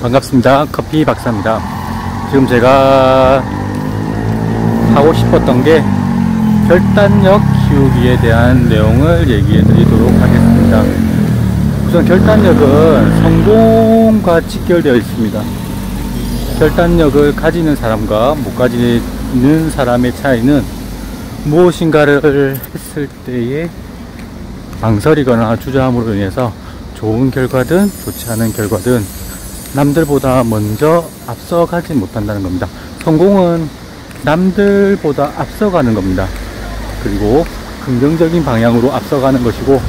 반갑습니다. 커피 박사입니다. 지금 제가 하고 싶었던 게 결단력 키우기에 대한 내용을 얘기해 드리도록 하겠습니다. 우선 결단력은 성공과 직결되어 있습니다. 결단력을 가지는 사람과 못 가지는 사람의 차이는 무엇인가를 했을 때의 망설이거나 주저함으로 인해서 좋은 결과든 좋지 않은 결과든 남들보다 먼저 앞서가지 못한다는 겁니다. 성공은 남들보다 앞서가는 겁니다. 그리고 긍정적인 방향으로 앞서가는 것이고,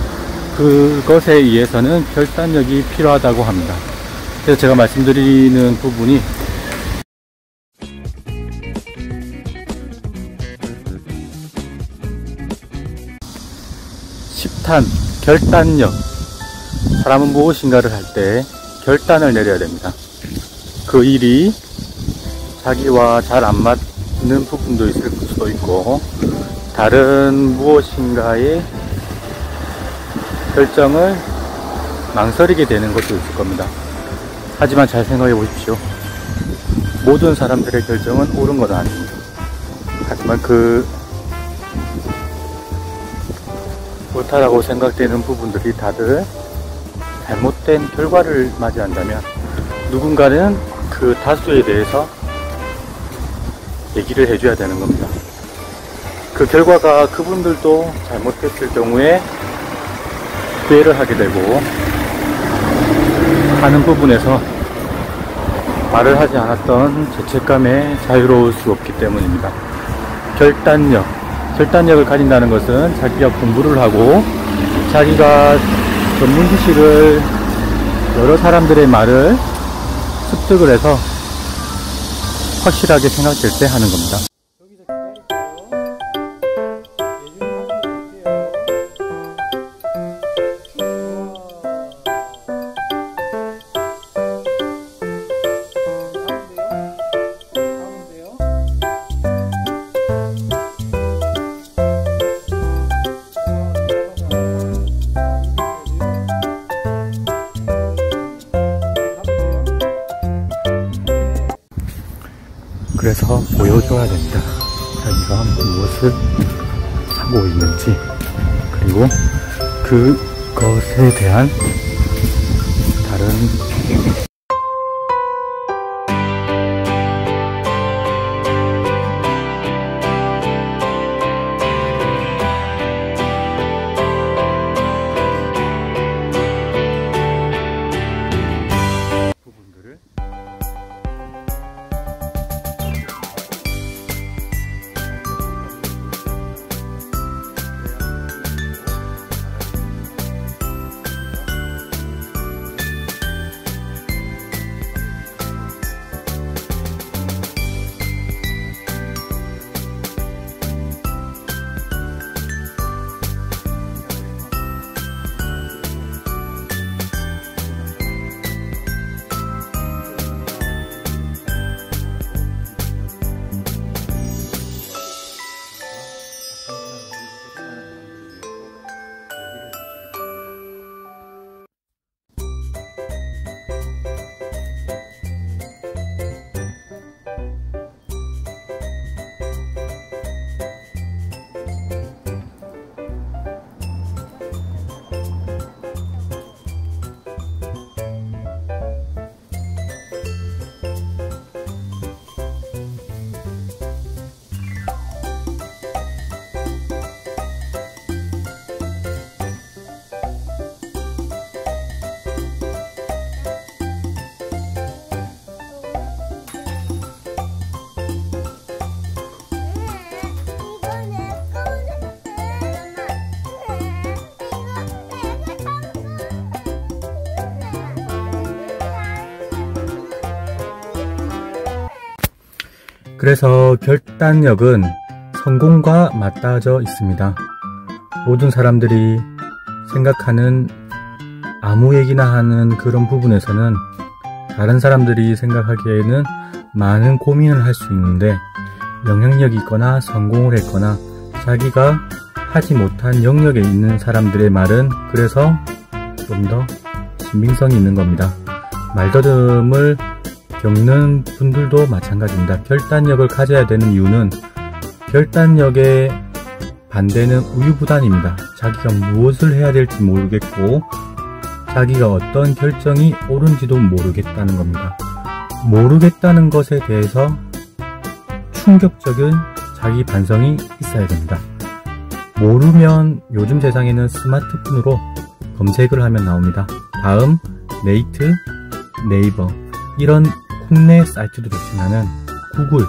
그것에 의해서는 결단력이 필요하다고 합니다. 그래서 제가 말씀드리는 부분이 10탄 결단력. 사람은 무엇인가를 할 때 결단을 내려야 됩니다. 그 일이 자기와 잘 안 맞는 부분도 있을 수도 있고, 다른 무엇인가의 결정을 망설이게 되는 것도 있을 겁니다. 하지만 잘 생각해 보십시오. 모든 사람들의 결정은 옳은 건 아닙니다. 하지만 그 옳다라고 생각되는 부분들이 다들 잘못된 결과를 맞이한다면 누군가는 그 다수에 대해서 얘기를 해줘야 되는 겁니다. 그 결과가 그분들도 잘못했을 경우에 후회를 하게 되고, 하는 부분에서 말을 하지 않았던 죄책감에 자유로울 수 없기 때문입니다. 결단력을 가진다는 것은 자기가 공부를 하고 자기가 전문 지식을 여러 사람들의 말을 습득을 해서 확실하게 생각될 때 하는 겁니다. 그래서 보여줘야 됩니다. 자기가 무엇을 하고 있는지, 그리고 그것에 대한 다른 부분들을 그래서 결단력은 성공과 맞닿아져 있습니다. 모든 사람들이 생각하는 아무 얘기나 하는 그런 부분에서는 다른 사람들이 생각하기에는 많은 고민을 할 수 있는데, 영향력이 있거나 성공을 했거나 자기가 하지 못한 영역에 있는 사람들의 말은 그래서 좀 더 신빙성이 있는 겁니다. 말더듬을 겪는 분들도 마찬가지입니다. 결단력을 가져야 되는 이유는 결단력의 반대는 우유부단입니다. 자기가 무엇을 해야 될지 모르겠고 자기가 어떤 결정이 옳은지도 모르겠다는 겁니다. 모르겠다는 것에 대해서 충격적인 자기 반성이 있어야 됩니다. 모르면 요즘 세상에는 스마트폰으로 검색을 하면 나옵니다. 다음, 네이트, 네이버 이런 국내 사이트도 좋지만은 구글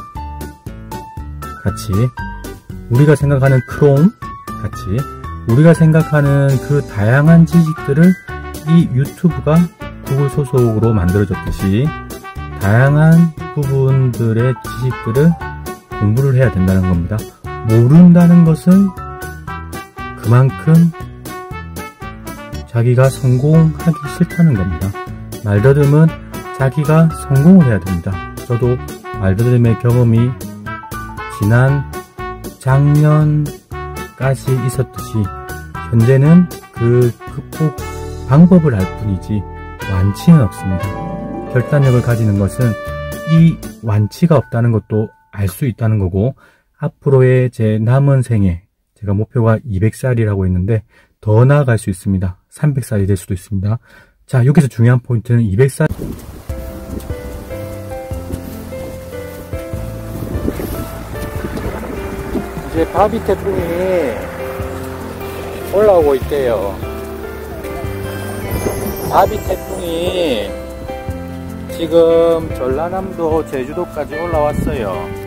같이 우리가 생각하는 크롬 같이 우리가 생각하는 그 다양한 지식들을 이 유튜브가 구글 소속으로 만들어졌듯이 다양한 부분들의 지식들을 공부를 해야 된다는 겁니다. 모른다는 것은 그만큼 자기가 성공하기 싫다는 겁니다. 말더듬은 자기가 성공을 해야 됩니다. 저도 말더듬의 경험이 지난 작년까지 있었듯이 현재는 그 극복 방법을 알 뿐이지 완치는 없습니다. 결단력을 가지는 것은 이 완치가 없다는 것도 알 수 있다는 거고 앞으로의 제 남은 생에 제가 목표가 200살이라고 했는데 더 나아갈 수 있습니다. 300살이 될 수도 있습니다. 자, 여기서 중요한 포인트는 200살 이제 바비 태풍이 올라오고 있대요. 바비 태풍이 지금 전라남도 제주도까지 올라왔어요.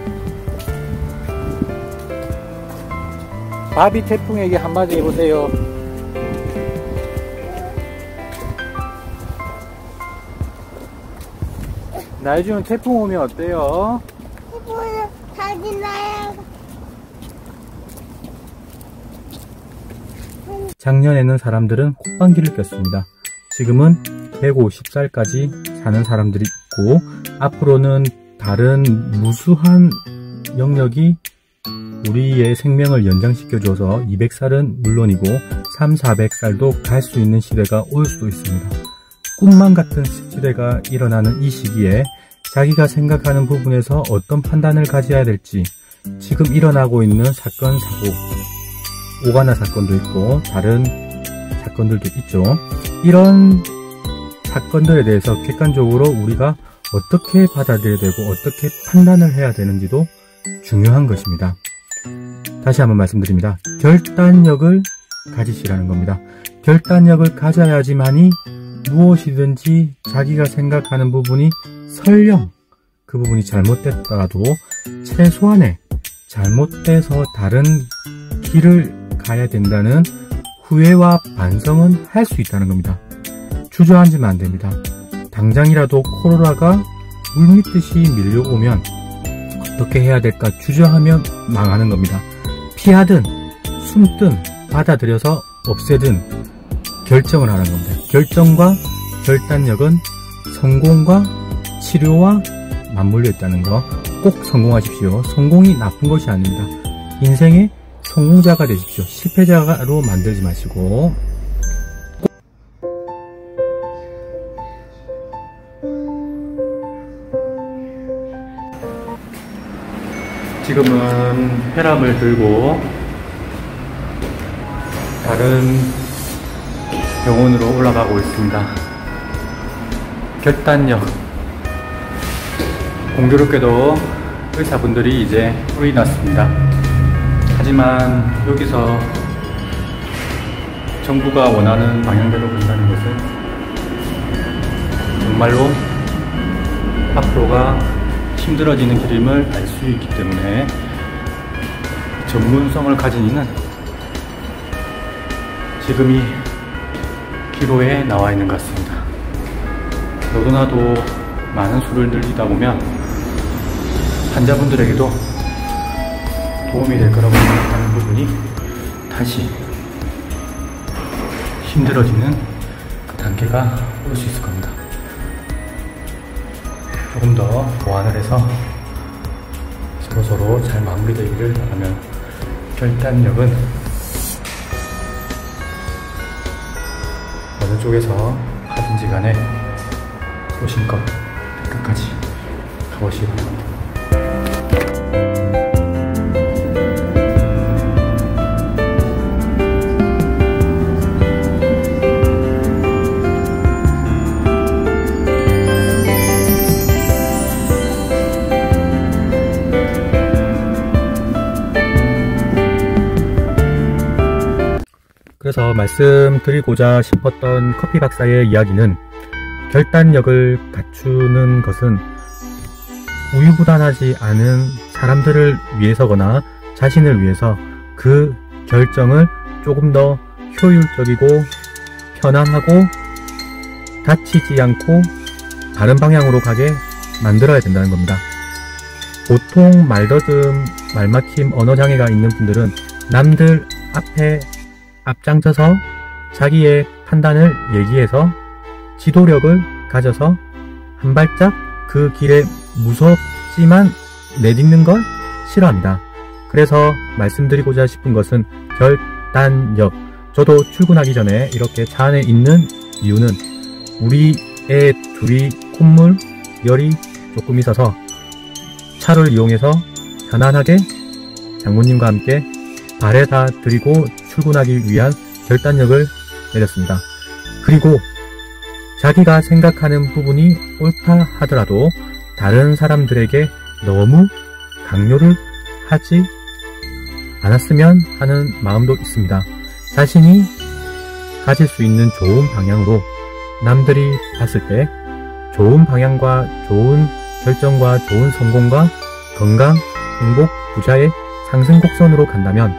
바비 태풍에게 한마디 해보세요. 나중에 태풍 오면 어때요? 태풍은 다시 나야. 작년에는 사람들은 콧방귀를 꼈습니다. 지금은 150살까지 사는 사람들이 있고 앞으로는 다른 무수한 영역이 우리의 생명을 연장시켜줘서 200살은 물론이고 300~400살도 갈 수 있는 시대가 올 수도 있습니다. 꿈만 같은 시대가 일어나는 이 시기에 자기가 생각하는 부분에서 어떤 판단을 가져야 될지 지금 일어나고 있는 사건, 사고, 오가나 사건도 있고 다른 사건들도 있죠. 이런 사건들에 대해서 객관적으로 우리가 어떻게 받아들여야 되고 어떻게 판단을 해야 되는지도 중요한 것입니다. 다시 한번 말씀드립니다. 결단력을 가지시라는 겁니다. 결단력을 가져야지만이 무엇이든지 자기가 생각하는 부분이 설령 그 부분이 잘못됐더라도 최소한의 잘못돼서 다른 길을 가야 된다는 후회와 반성은 할 수 있다는 겁니다. 주저앉으면 안 됩니다. 당장이라도 코로나가 물밀듯이 밀려오면 어떻게 해야 될까 주저하면 망하는 겁니다. 피하든 숨든 받아들여서 없애든 결정을 하는 겁니다. 결정과 결단력은 성공과 치료와 맞물려 있다는 거 꼭 성공하십시오. 성공이 나쁜 것이 아닙니다. 인생의 성공자가 되십시오. 실패자로 만들지 마시고 지금은 혈압을 들고 다른 병원으로 올라가고 있습니다. 결단력 공교롭게도 의사분들이 이제 뿔이 났습니다. 하지만 여기서 정부가 원하는 방향대로 간다는 것은 정말로 앞으로가 힘들어지는 길임을 알 수 있기 때문에 전문성을 가진 이는 지금이 기로에 나와 있는 것 같습니다. 너도나도 많은 수를 늘리다 보면 환자분들에게도 도움이 될 거라고 생각하는 부분이 다시 힘들어지는 그 단계가 올 수 있을 겁니다. 조금 더 보완을 해서 서로서로 잘 마무리되기를 바라며 결단력은 어느 쪽에서 하든지 간에 오신 것 끝까지 가보시고. 그래서 말씀드리고자 싶었던 커피 박사의 이야기는, 결단력을 갖추는 것은 우유부단하지 않은 사람들을 위해서거나 자신을 위해서 그 결정을 조금 더 효율적이고 편안하고 다치지 않고 다른 방향으로 가게 만들어야 된다는 겁니다. 보통 말더듬, 말막힘, 언어장애가 있는 분들은 남들 앞에 앞장서서 자기의 판단을 얘기해서 지도력을 가져서 한 발짝 그 길에 무섭지만 내딛는 걸 싫어합니다. 그래서 말씀드리고자 싶은 것은 결단력. 저도 출근하기 전에 이렇게 차 안에 있는 이유는 우리 애 둘이 콧물, 열이 조금 있어서 차를 이용해서 편안하게 장모님과 함께 발에다 드리고 출근하기 위한 결단력을 내렸습니다. 그리고 자기가 생각하는 부분이 옳다 하더라도 다른 사람들에게 너무 강요를 하지 않았으면 하는 마음도 있습니다. 자신이 가질 수 있는 좋은 방향으로 남들이 봤을 때 좋은 방향과 좋은 결정과 좋은 성공과 건강, 행복, 부자의 상승 곡선으로 간다면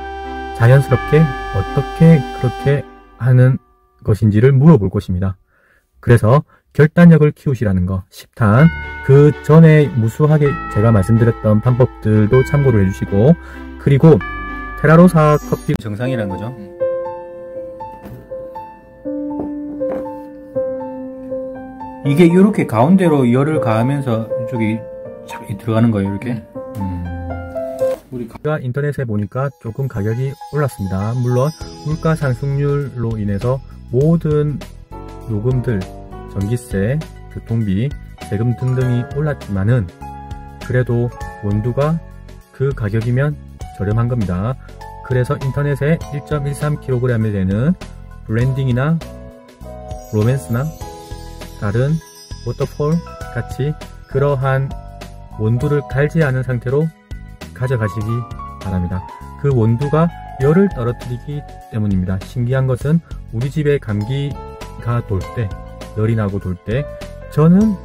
자연스럽게 어떻게 그렇게 하는 것인지를 물어볼 것입니다. 그래서 결단력을 키우시라는 거, 10탄 그 전에 무수하게 제가 말씀드렸던 방법들도 참고를 해주시고, 그리고 테라로사 커피 정상이라는 거죠. 이게 이렇게 가운데로 열을 가하면서 이쪽이 착 들어가는 거예요. 이렇게. 우리가 인터넷에 보니까 조금 가격이 올랐습니다. 물론 물가 상승률로 인해서 모든 요금들, 전기세, 교통비, 세금 등등이 올랐지만은 그래도 원두가 그 가격이면 저렴한 겁니다. 그래서 인터넷에 1.13kg에 되는 블렌딩이나 로맨스나 다른 워터폴 같이 그러한 원두를 갈지 않은 상태로 가져가시기 바랍니다. 그 원두가 열을 떨어뜨리기 때문입니다. 신기한 것은 우리 집에 감기가 돌 때, 열이 나고 돌 때 저는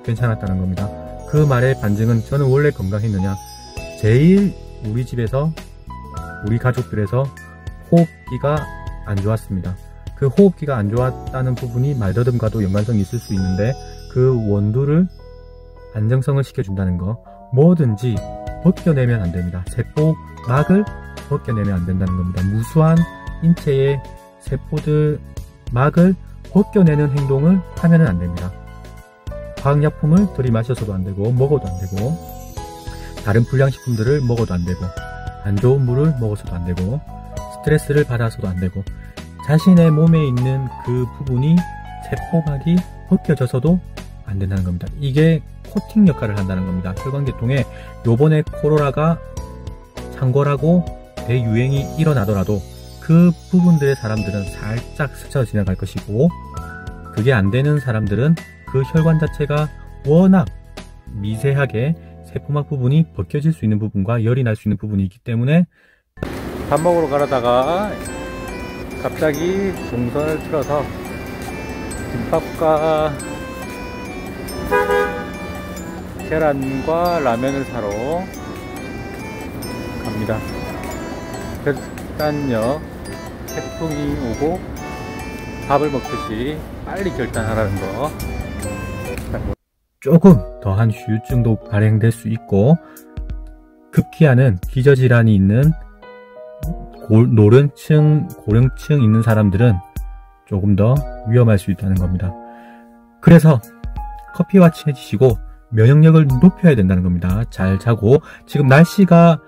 괜찮았다는 겁니다. 그 말의 반증은 저는 원래 건강했느냐, 제일 우리 집에서, 우리 가족들에서 호흡기가 안 좋았습니다. 그 호흡기가 안 좋았다는 부분이 말더듬과도 연관성이 있을 수 있는데, 그 원두를 안정성을 시켜준다는 거, 뭐든지 벗겨내면 안 됩니다. 세포막을 벗겨내면 안 된다는 겁니다. 무수한 인체의 세포들 막을 벗겨내는 행동을 하면 안 됩니다. 화학약품을 들이마셔서도 안 되고, 먹어도 안 되고, 다른 불량식품들을 먹어도 안 되고, 안 좋은 물을 먹어서도 안 되고, 스트레스를 받아서도 안 되고, 자신의 몸에 있는 그 부분이 세포막이 벗겨져서도 안 된다는 겁니다. 이게 코팅 역할을 한다는 겁니다. 혈관계통에 요번에 코로나가 창궐하고 대유행이 일어나더라도 그 부분들의 사람들은 살짝 스쳐 지나갈 것이고, 그게 안 되는 사람들은 그 혈관 자체가 워낙 미세하게 세포막 부분이 벗겨질 수 있는 부분과 열이 날 수 있는 부분이 있기 때문에, 밥 먹으러 가려다가 갑자기 동선을 틀어서 김밥과 계란과 라면을 사러 갑니다. 결단력, 태풍이 오고 밥을 먹듯이 빨리 결단하라는 거. 조금 더한 후유증도 발생될 수 있고, 급기야는 기저질환이 있는 노른층, 고령층 있는 사람들은 조금 더 위험할 수 있다는 겁니다. 그래서 커피와 친해지시고 면역력을 높여야 된다는 겁니다. 잘 자고, 지금 날씨가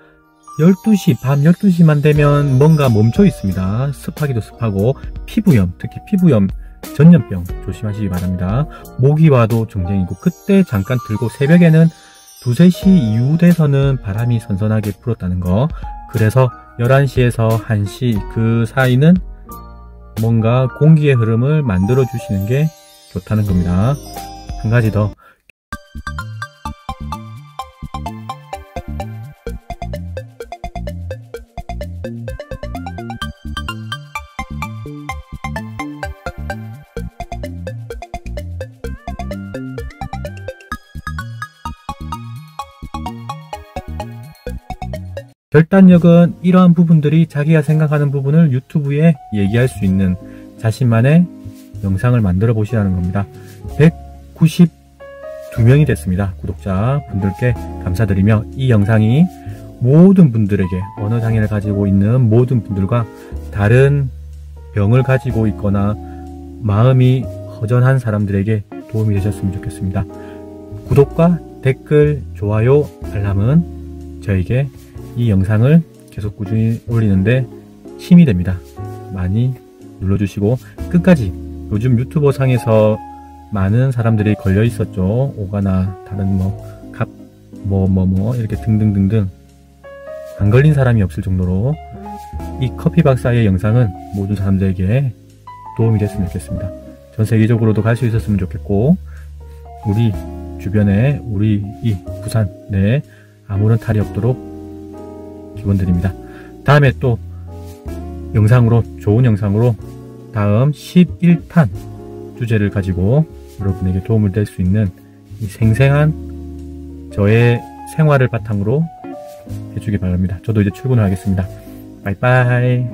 12시, 밤 12시만 되면 뭔가 멈춰 있습니다. 습하기도 습하고, 피부염, 특히 피부염 전염병 조심하시기 바랍니다. 모기와도 전쟁이고, 그때 잠깐 들고 새벽에는 2, 3시 이후 돼서는 바람이 선선하게 불었다는 거. 그래서 11시에서 1시 그 사이는 뭔가 공기의 흐름을 만들어 주시는 게 좋다는 겁니다. 한 가지 더. 결단력은 이러한 부분들이 자기가 생각하는 부분을 유튜브에 얘기할 수 있는 자신만의 영상을 만들어 보시라는 겁니다. 192명이 됐습니다. 구독자 분들께 감사드리며, 이 영상이 모든 분들에게, 언어 장애를 가지고 있는 모든 분들과 다른 병을 가지고 있거나 마음이 허전한 사람들에게 도움이 되셨으면 좋겠습니다. 구독과 댓글, 좋아요, 알람은 저에게 이 영상을 계속 꾸준히 올리는데 힘이 됩니다. 많이 눌러주시고, 끝까지, 요즘 유튜버 상에서 많은 사람들이 걸려 있었죠. 오가나 다른 이렇게 등등등등 안 걸린 사람이 없을 정도로 이 커피 박사의 영상은 모든 사람들에게 도움이 됐으면 좋겠습니다. 전 세계적으로도 갈 수 있었으면 좋겠고, 우리 주변에, 우리 이 부산 내에 아무런 탈이 없도록 기원드립니다. 다음에 또 영상으로, 좋은 영상으로 다음 11탄 주제를 가지고 여러분에게 도움을 될 수 있는 이 생생한 저의 생활을 바탕으로 해주기 바랍니다. 저도 이제 출근을 하겠습니다. 빠이빠이.